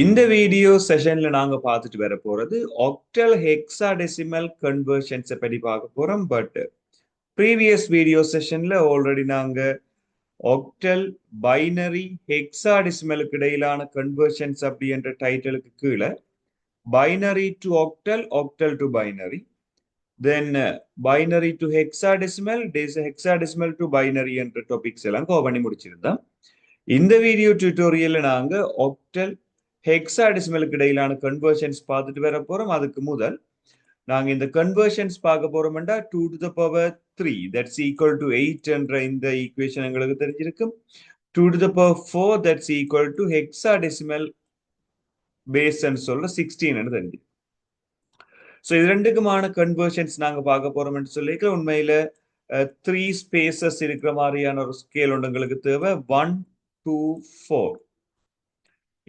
இந்த வீடியோ செஷன்ல நாங்க பார்த்துட்டு வர போறது ஆக்டல் ஹெக்ஸாடெசிமல் கன்வர்ஷன்ஸ் பற்றி பார்க்க போறோம். பட் ப்ரீவியஸ் வீடியோ செஷன்ல ஆல்ரெடி நாங்க ஆக்டல் பைனரி ஹெக்ஸாடெசிமலுக்கு இடையிலான கன்வர்ஷன்ஸ் அப்படி என்ற டைட்டிலுக்கு கீழே binary to octal, octal to binary, then binary to hexadecimal, hexadecimal to binary என்ற டாபிக்ஸ் எல்லாம் கவர் பண்ணி முடிச்சிருந்தோம். இந்த வீடியோ டியூட்டோரியல்ல நாங்க ஆக்டல் ஹெக்ஸாடெசிமலுக்கு இடையிலான கன்வர்ஷன்ஸ் பார்த்துட்டு வர போறோம். அதுக்கு முதல் நாங்க இந்த கன்வர்ஷன்ஸ் பார்க்க போறோம்னா 2 to the power 3 that's equal to 8 என்ற இந்த ஈக்குவேஷன் எங்களுக்கு தெரிஞ்சிருக்கும். 2 to the power 4 that's equal to hexadecimal base சொல்ல 16 என்று தெரிஞ்சு. ஸோ இது ரெண்டுக்குமான கன்வர்ஷன்ஸ் நாங்க பார்க்க போறோம்னு சொல்லிக்க உண்மையில 3 ஸ்பேசஸ் இருக்கிற மாதிரியான ஒரு ஸ்கேல் ஒன்று எங்களுக்கு தேவை. 1 2 4.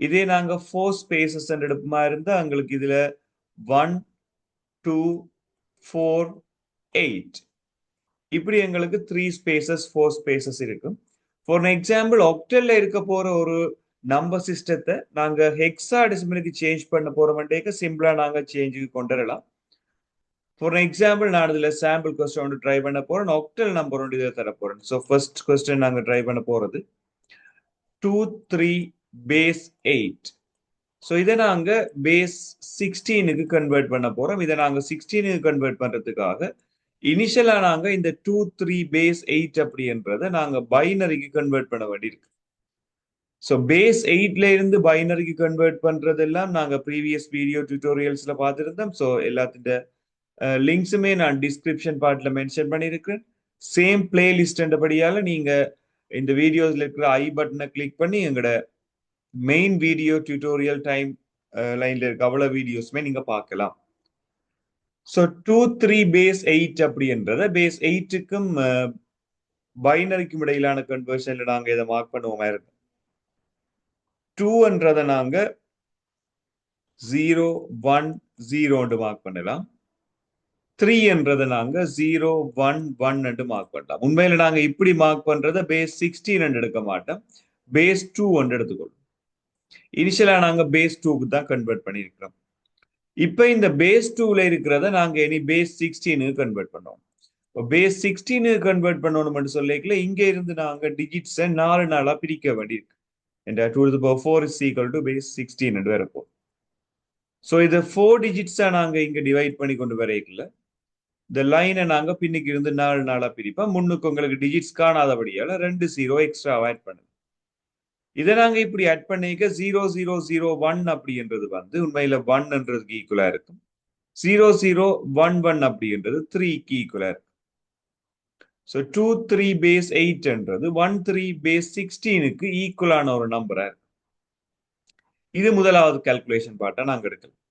இதே நாங்க 4 ஸ்பேசஸ் எடுப்புமா இருந்தா எங்களுக்கு இதுல 1 2 4 8 இப்படி எங்களுக்கு 3 ஸ்பேசஸ் 4 ஸ்பேசஸ் இருக்கும். ஃபார் எக்ஸாம்பிள் ஆக்டல்ல இருக்க போற ஒரு நம்பர் சிஸ்டத்தை நாங்க ஹெக்ஸாடெசிமலுக்கு சேஞ்ச் பண்ண போறோம்ன்றேக்க சிம்பிளா நாங்க சேஞ்சுக்கு கொண்டு வரலாம். ஃபார் எக்ஸாம்பிள் நான் இதுல சாம்பிள் கொஸ்டின் ஒன்று ட்ரை பண்ண போறேன். ஆக்டல் நம்பர் ஒன்று இதை தர போறேன். ஸோ ஃபர்ஸ்ட் கொஸ்டின் நாங்க ட்ரை பண்ண போறது 2 3 base 8. ஸோ இதை நாங்க பேஸ் 16க்கு கன்வெர்ட் பண்ண போறோம். இதை நாங்க 16க்கு கன்வெர்ட் பண்றதுக்காக இனிஷியலா நாங்க இந்த 2 3 பேஸ் 8 அப்படின்றத நாங்க பைனரிக்கு கன்வெர்ட் பண்ண வேண்டியிருக்கு. ஸோ பேஸ் 8ல இருந்து பைனரிக்கு கன்வெர்ட் பண்றதெல்லாம் நாங்க ப்ரீவியஸ் வீடியோ டியூட்டோரியல்ஸ்ல பார்த்துருந்தோம். ஸோ எல்லாத்தின் லிங்க்ஸுமே நான் டிஸ்கிரிப்ஷன் பார்ட்ல மென்ஷன் பண்ணியிருக்கிறேன். சேம் பிளேலிஸ்ட் என்றபடியால நீங்க இந்த வீடியோஸ்ல இருக்கிற ஐ பட்டனை கிளிக் பண்ணி எங்களோட மெயின் வீடியோ டியூட்டோரியல் டைம் லைன்ல இருக்க அவ்வளவு வீடியோஸ்மே நீங்க பார்க்கலாம். ஸோ 2 3 பேஸ் 8 அப்படின்றத பேஸ் 8க்கும் பைனரிக்கும் இடையிலான கன்வர்ஷன்ல நாங்க இதை மார்க் பண்ணுவோமா இருக்கும். 2ன்றதை நாங்க 0 1 0 மார்க் பண்ணலாம். 3ன்றதை நாங்க 0 1 1 என்று மார்க் பண்ணலாம். உண்மையில நாங்க இப்படி மார்க் பண்றத பேஸ் 16 எடுக்க மாட்டோம், பேஸ் 2 எடுத்துக்கொள்ளும். இனிஷியலா நாங்க பேஸ் 2க்கு தான் கன்வெர்ட் பண்ணியிருக்கிறோம். இப்ப இந்த பேஸ் 2ல இருக்கிறத நாங்க இனி பேஸ் 16க்கு கன்வெர்ட் பண்ணோம். பேஸ் 16க்கு கன்வெர்ட் பண்ணணும்னு சொல்லிக்கல இங்க இருந்து நாங்க டிஜிட்ஸை 4 நாளா பிரிக்க வேண்டியிருக்கு. 2 to the power 4 is equal to base 16 என்று வரப்போம். ஸோ இதை 4 டிஜிட்ஸா நாங்க இங்க டிவைட் பண்ணி கொண்டு வரைக்கல இந்த லைனை நாங்க பின்னுக்கு இருந்து 4 நாளா பிரிப்போம். முன்னுக்கு உங்களுக்கு டிஜிட்ஸ் காணாதபடியால 2 0 எக்ஸ்ட்ரா ஆட் பண்ணுங்க. இதை நாங்க இப்படி ஆட் பண்ணிக்க 0 0 0 1 அப்படின்றது வந்து உண்மையில 1ன்றதுக்கு ஈக்குவலா இருக்கும். 0 0 1 1 அப்படின்றது 3க்கு ஈக்குவலா இருக்கும். ஸோ 2 3 பேஸ் 8ன்றது 1 3 பேஸ் 16க்கு ஈக்குவலான ஒரு நம்பரா இருக்கு. இது முதலாவது கால்குலேஷன் பார்ட்டா நாங்க எடுக்கலாம்.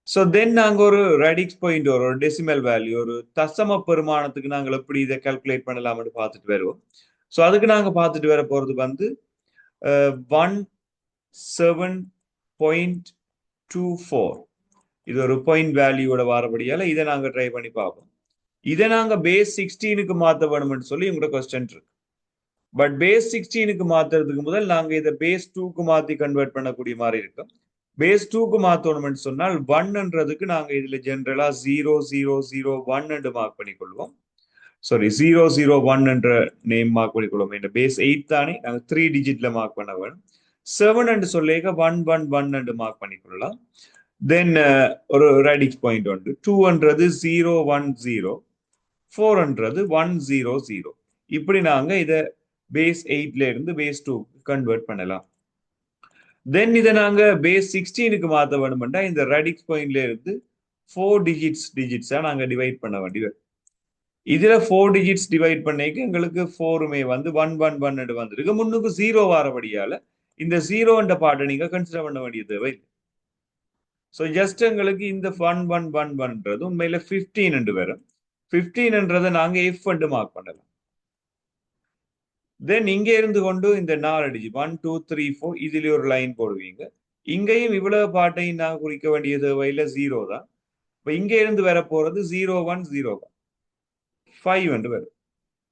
ஸோ தென் நாங்க ஒரு ரேடிக்ஸ் பாயிண்ட் ஒரு டெசிமல் வேல்யூ ஒரு தசம பெருமானத்துக்கு நாங்கள் எப்படி இதை கால்குலேட் பண்ணலாம்னு பார்த்துட்டு வருவோம். ஸோ அதுக்கு நாங்க பார்த்துட்டு வர போறது வந்து 17.24 இது ஒரு பாயிண்ட் வேல்யூவோட வரபடியால இதை நாங்க ட்ரை பண்ணி பார்ப்போம். இதை நாங்க பேஸ் 16க்கு மாற்ற வேணும்னு சொல்லி உங்களோட கொஸ்டின் இருக்கு. பட் பேஸ் 16க்கு மாத்துறதுக்கு முதல் நாங்க இதை பேஸ் 2க்கு மாத்தி கன்வெர்ட் பண்ணக்கூடிய மாதிரி இருக்கும். பேஸ் 2க்கு மாத்தணும்னு சொன்னால் 1ன்றதுக்கு நாங்க இதுல ஜென்ரலா 0 0 0 1 என்று மார்க் பண்ணிக்கொள்வோம். சாரி 0 0 1 என்ற நேம் மார்க் பண்ணிக்கொள்வோம். இந்த பேஸ் 8 தானே நாங்க 3 டிஜிட்ல மார்க் பண்ண வேணும். 7 என்று சொல்லிக்க 1 1 1 என்று மார்க் பண்ணிக்கொள்ளலாம். தென் ஒரு ரேடிக்ஸ் பாயிண்ட் உண்டு. 2ன்றது 0 1 0, 4ன்றது 1 0 0. இப்படி நாங்க இதை பேஸ் 8ல இருந்து பேஸ் 2 கன்வெர்ட் பண்ணலாம். தென் இதை நாங்க பேஸ் 16க்கு மாற்ற வேணும்னா இந்த ரேடிக்ஸ் பாயிண்ட்ல இருந்து 4 டிஜிட்ஸா நாங்க டிவைட் பண்ண வேண்டியது. இதுல 4 டிஜிட்ஸ் டிவைட் பண்ணிக்க எங்களுக்கு 4மே வந்து 1 1 1 வந்துருக்கு. முன்னுக்கு 0 வரபடியால இந்த 0ன்ற பார்ட்டை நீங்க கன்சிடர் பண்ண வேண்டிய தேவை. ஸோ ஜஸ்ட் எங்களுக்கு இந்த 1 1 1 1ன்றது உண்மையில 15 என்று வரும். 15ன்றதை நாங்க F மார்க் பண்ணலாம். தென் இங்க இருந்து கொண்டு இந்த 4 டிஜிட் 1 2 3 4 இதுல ஒரு லைன் போடுவீங்க. இங்கேயும் இவ்வளவு பாட்டையும் நாங்க குறிக்க வேண்டிய தேவையில 0 தான். இப்ப இங்க இருந்து வர போறது 0 1 0 1 5 என்று வரும்.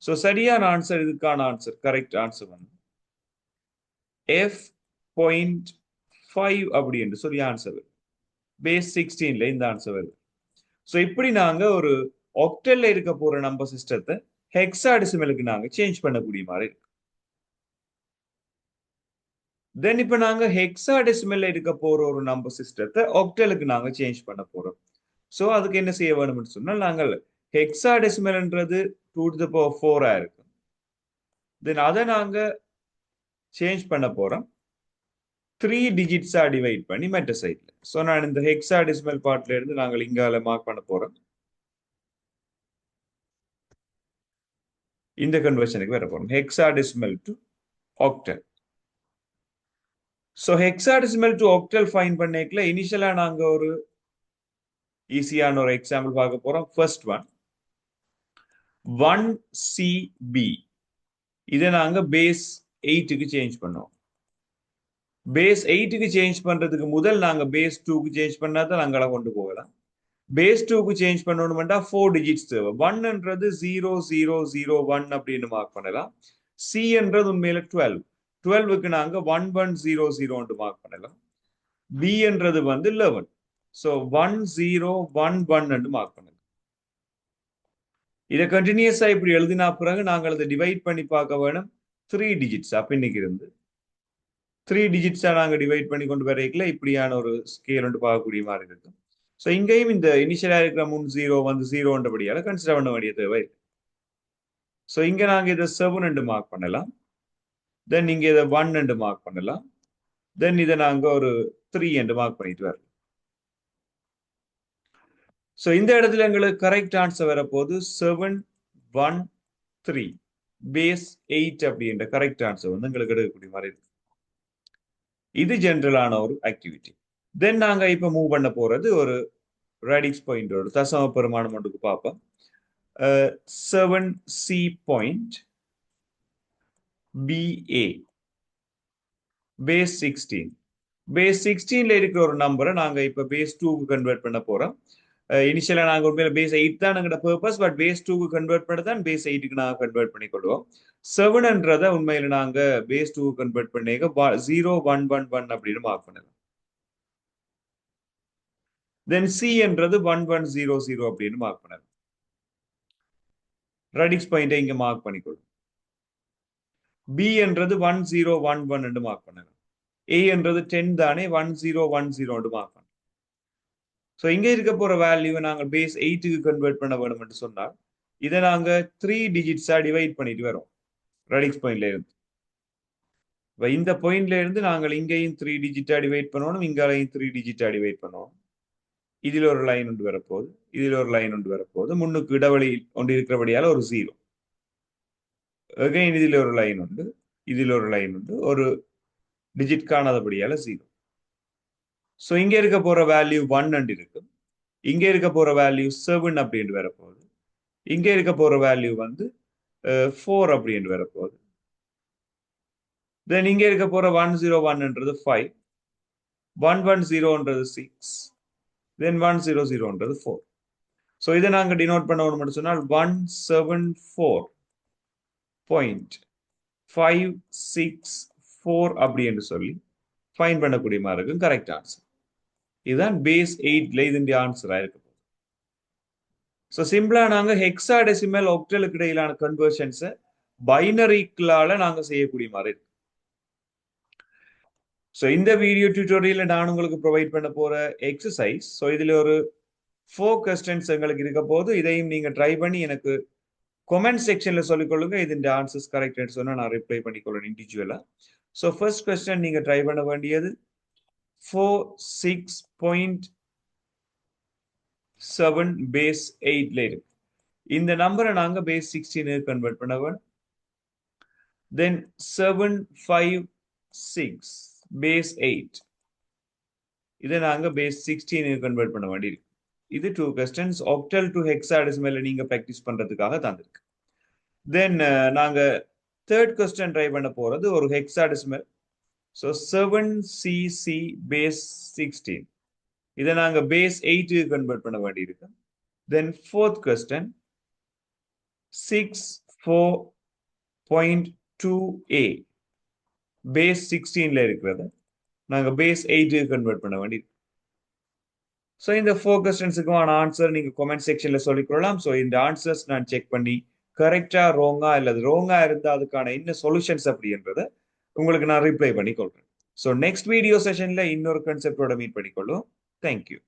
ஸோ சரியான ஆன்சர் இதுக்கான ஆன்சர் கரெக்ட் ஆன்சர் வந்து F.5 5 அப்படி என்று சொல்லி ஆன்சர் பேஸ் 16ல இந்த ஆன்சர் வருது. ஸோ இப்படி நாங்க ஒரு ஆக்டல்ல இருக்க போற நம்பர் சிஸ்டத்தை ஹெக்ஸாடெசிமலுக்கு நாங்க சேஞ்ச் பண்ணக்கூடிய மாதிரி இருக்கு. தென் இப்ப நாங்க ஹெக்ஸாடெசிமல்ல இருக்க போற ஒரு நம்பர் சிஸ்டத்தை ஆக்டலுக்கு நாங்க சேஞ்ச் பண்ண போறோம். ஸோ அதுக்கு என்ன செய்ய வேணும்னு சொன்னால் நாங்கள் ஹெக்ஸாடெசிமல்ன்றது 2 to the power 4 இருக்கு. தென் அதை நாங்க சேஞ்ச் பண்ண போறோம் 3 டிஜிட்ஸா டிவைட் பண்ணி மற்ற சைட்ல. ஸோ நான் இந்த ஹெக்ஸாடெசிமல் பார்ட்ல இருந்து நாங்கள் இங்கால மார்க் பண்ண போறோம். இந்த கன்வர்ஷனுக்கு வர போறோம் hexadecimal to octal. So hexadecimal to octal fine பண்ணிக்கல இனிஷியலா நாங்க ஒரு ஈஸியான ஒரு எக்ஸாம்பிள் பார்க்க போறோம். First one 1CB. இதை நாங்க பேஸ் 8க்கு சேஞ்ச் பண்ணோம். பேஸ் 8க்கு சேஞ்ச் பண்றதுக்கு முதல் நாங்க பேஸ் 2க்கு சேஞ்ச் பண்ணாதான் நாங்கள கொண்டு போகலாம். பேஸ் 2க்கு சேஞ்ச் பண்ணணும்னா 4 டிஜிட்ஸ் தேவை. 1ன்றது 0001 அப்படின்னு மார்க் பண்ணலாம். C என்றது உண்மையில 12. 12க்கு நாங்க 1100 மார்க் பண்ணலாம். B என்றது வந்து 11. ஸோ 1011 மார்க் பண்ணலாம். இதை கண்டினியூஸா இப்படி எழுதினா பிறகு நாங்கள் அதை டிவைட் பண்ணி பார்க்க வேணும் 3 டிஜிட்ஸ். இன்னைக்கு இருந்து 3 டிஜிட்ஸா நாங்க டிவைட் பண்ணி கொண்டு வரைக்கல இப்படியான ஒரு ஸ்கேல் வந்து பார்க்கக்கூடிய மாதிரி இருக்கு. ஸோ இங்கேயும் இந்த இனிஷியலா இருக்கிற 0 வந்து 0ன்றபடியால கன்சிடர் பண்ண வேண்டிய தேவை இருக்கு. ஸோ இங்க நாங்க இதை 7 மார்க் பண்ணலாம். தென் இங்க இதை 1 மார்க் பண்ணலாம். தென் இதை நாங்க ஒரு 3 மார்க் பண்ணிட்டு வரலாம். ஸோ இந்த இடத்துல எங்களுக்கு கரெக்ட் ஆன்சர் வரப்போது 713 பேஸ் 8 அப்படின்ற கரெக்ட் ஆன்சர் வந்து எங்களுக்கு எடுக்கக்கூடிய மாதிரி இருக்கு. இது ஜென்ரலான ஒரு ஆக்டிவிட்டி. தென் நாங்க இப்ப மூவ் பண்ண போறது ஒரு ரேடிக்ஸ் பாயிண்டோட தசம பெருமானம் ஒன்றுக்கு பார்ப்போம். 7C point BA base 16. Base 16ல இருக்கிற ஒரு நம்பரை நாங்க இப்ப பேஸ் 2க்கு கன்வெர்ட் பண்ண போறோம். இனிஷியலா நாங்க உண்மையில பேஸ் 8 தான் எங்களோட பர்பஸ். பட் பேஸ் 2க்கு கன்வெர்ட் பண்ண தான் பேஸ் 8க்கு நாங்க கன்வெர்ட் பண்ணி கொள்வோம். 7ன்றத உண்மையில நாங்க பேஸ் 2க்கு கன்வெர்ட் பண்ணிக்க 0111 அப்படின்னு மார்க் பண்ணலாம். தென் C என்றது 1100 அப்படின்னு மார்க் பண்ணலாம். ரேடிக்ஸ் பாயிண்டை இங்க மார்க் பண்ணிக்கொள்ளும். B என்றது 1011 மார்க் பண்ணலாம். A என்றது 10 தானே 1010 மார்க் பண்ணலாம். ஸோ இங்க இருக்க போற வேல்யூவை நாங்க பேஸ் 8க்கு கன்வெர்ட் பண்ண வேணும் என்று சொன்னால் இதை நாங்க 3 டிஜிட்ஸா டிவைட் பண்ணிட்டு வரோம் ரேடிக்ஸ் பாயிண்ட்ல இருந்து. இந்த பாயிண்ட்ல இருந்து நாங்கள் இங்கேயும் 3 டிஜிட்டா டிவைட் பண்ணணும், இங்காலையும் 3 டிஜிட்டா டிவைட் பண்ணணும். இதுல ஒரு லைன் ஒன்று வரப்போகுது, இதுல ஒரு லைன் ஒன்று வரப்போகுது. முன்னுக்கு இடைவெளி ஒன்று இருக்கிறபடியால ஒரு 0. அகைன் இதுல ஒரு லைன் உண்டு, இதுல ஒரு லைன் உண்டு, ஒரு டிஜிட் காணாதபடியால 0. ஸோ இங்க இருக்க போற வேல்யூ 1 இருக்கு, இங்க இருக்க போற வேல்யூ 7 அப்படின்னு வரப்போகுது, இங்க இருக்க போற வேல்யூ வந்து 4 அப்படின்னு வரப்போகுது. தென் இங்க இருக்க போற 101ன்றது 5, 110ன்றது 6, தென் 100ன்றது 4. ஸோ இதை நாங்க டினோட் பண்ணணும்னு சொன்னால் 174.564 அப்படி என்று சொல்லி ஃபைன் பண்ணக்கூடிய மாதிரி இருக்கும் கரெக்ட் ஆன்சர். இதுதான் பேஸ் 8ல இதனுடைய ஆன்சரா இருக்கு. ஸோ சிம்பிளா நாங்க ஹெக்ஸாடெசிமல் ஆக்டலுக்கு இடையிலான கன்வர்ஷன்ஸை பைனரிக்களால நாங்க செய்யக்கூடிய மாதிரி இருக்கு. ஸோ இந்த வீடியோ டியூட்டோரியல்ல நான் உங்களுக்கு ப்ரொவைட் பண்ண போற எக்ஸசைஸ், ஸோ இதுல ஒரு 4 கொஸ்டின்ஸ் எங்களுக்கு இருக்க போது. இதையும் நீங்க ட்ரை பண்ணி எனக்கு கமெண்ட் செக்ஷன்ல சொல்லிக்கொள்ளுங்க. இதன் ஆன்சர்ஸ் கரெக்ட்னு சொன்னா நான் ரிப்ளை பண்ணிக்கொள்ளணும் இண்டிவிஜுவலா. ஸோ ஃபர்ஸ்ட் கொஸ்டின் நீங்க ட்ரை பண்ண வேண்டியது 46.7 பேஸ் 8ல இருக்கு. இந்த நம்பரை நாங்க பேஸ் 16 கன்வெர்ட் பண்ண வேணும். தென் 756 பேஸ் 8 இதை நாங்க பேஸ் 16 கன்வெர்ட் பண்ண வேண்டியிருக்கு. இது 2 கொஸ்டின்ஸ் ஆக்டல் டு ஹெக்ஸாடெசிமல்ல நீங்க பிராக்டிஸ் பண்றதுக்காக தந்திருக்கு. தென் நாங்க தேர்ட் கொஸ்டின் ட்ரை பண்ண போறது ஒரு ஹெக்ஸாடெசிமல். ஸோ 7cc பேஸ் 16 இதை நாங்க பேஸ் 8 கன்வெர்ட் பண்ண வேண்டியிருக்கு. Then fourth question 64.2a base 16ல இருக்கிறது நாங்க பேஸ் 8 கன்வெர்ட் பண்ண வேண்டியது. ஸோ இந்த ஃபோர் கொஸ்டின்ஸுக்குமான ஆன்சர் நீங்க கமெண்ட் செக்ஷன்ல சொல்லிக்கொள்ளலாம். ஸோ இந்த ஆன்சர்ஸ் நான் செக் பண்ணி கரெக்டா ரோங்கா இல்லது ரோங்கா இருந்தா அதுக்கான என்ன சொல்யூஷன்ஸ் அப்படின்றத உங்களுக்கு நான் ரிப்ளை பண்ணி கொள்றேன். ஸோ நெக்ஸ்ட் வீடியோ செஷன்ல இன்னொரு கான்செப்டோட மீட் பண்ணிக்கொள்ளும். தேங்க்யூ.